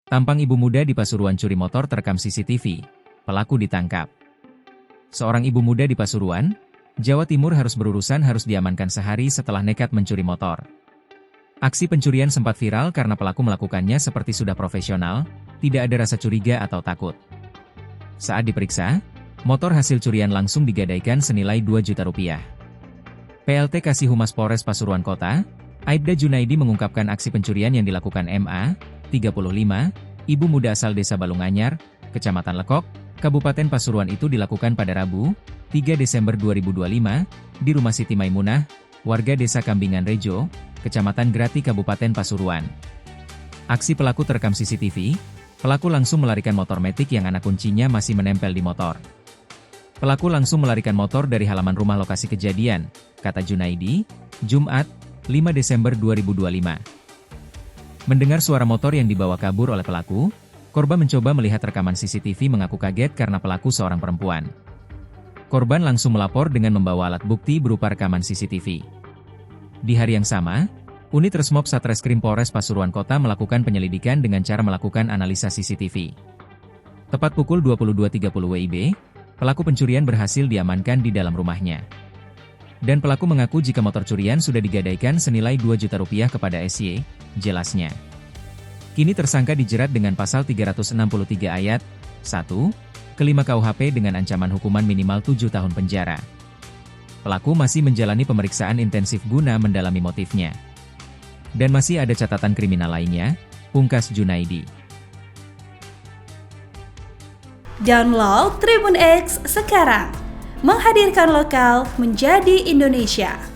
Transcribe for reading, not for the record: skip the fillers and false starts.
Tampang ibu muda di Pasuruan curi motor terekam CCTV. Pelaku ditangkap. Seorang ibu muda di Pasuruan, Jawa Timur harus diamankan sehari setelah nekat mencuri motor. Aksi pencurian sempat viral karena pelaku melakukannya seperti sudah profesional, tidak ada rasa curiga atau takut. Saat diperiksa, motor hasil curian langsung digadaikan senilai 2 juta rupiah. PLT Kasih Humas Polres Pasuruan Kota, Aibda Junaidi mengungkapkan aksi pencurian yang dilakukan MA, 35, ibu muda asal Desa Balunganyar, Kecamatan Lekok, Kabupaten Pasuruan itu dilakukan pada Rabu, 3 Desember 2025, di rumah Siti Maimunah, warga Desa Kambingan Rejo, Kecamatan Grati Kabupaten Pasuruan. Aksi pelaku terekam CCTV, pelaku langsung melarikan motor metik yang anak kuncinya masih menempel di motor. Pelaku langsung melarikan motor dari halaman rumah lokasi kejadian, kata Junaidi, Jumat, 5 Desember 2025. Mendengar suara motor yang dibawa kabur oleh pelaku, korban mencoba melihat rekaman CCTV mengaku kaget karena pelaku seorang perempuan. Korban langsung melapor dengan membawa alat bukti berupa rekaman CCTV. Di hari yang sama, unit Resmob Satreskrim Polres Pasuruan Kota melakukan penyelidikan dengan cara melakukan analisa CCTV. Tepat pukul 22.30 WIB, pelaku pencurian berhasil diamankan di dalam rumahnya. Dan pelaku mengaku jika motor curian sudah digadaikan senilai 2 juta rupiah kepada SY, jelasnya. Kini tersangka dijerat dengan pasal 363 ayat 1, ke-5 KUHP dengan ancaman hukuman minimal 7 tahun penjara. Pelaku masih menjalani pemeriksaan intensif guna mendalami motifnya. Dan masih ada catatan kriminal lainnya, pungkas Junaidi. Download Tribun X sekarang, menghadirkan lokal menjadi Indonesia.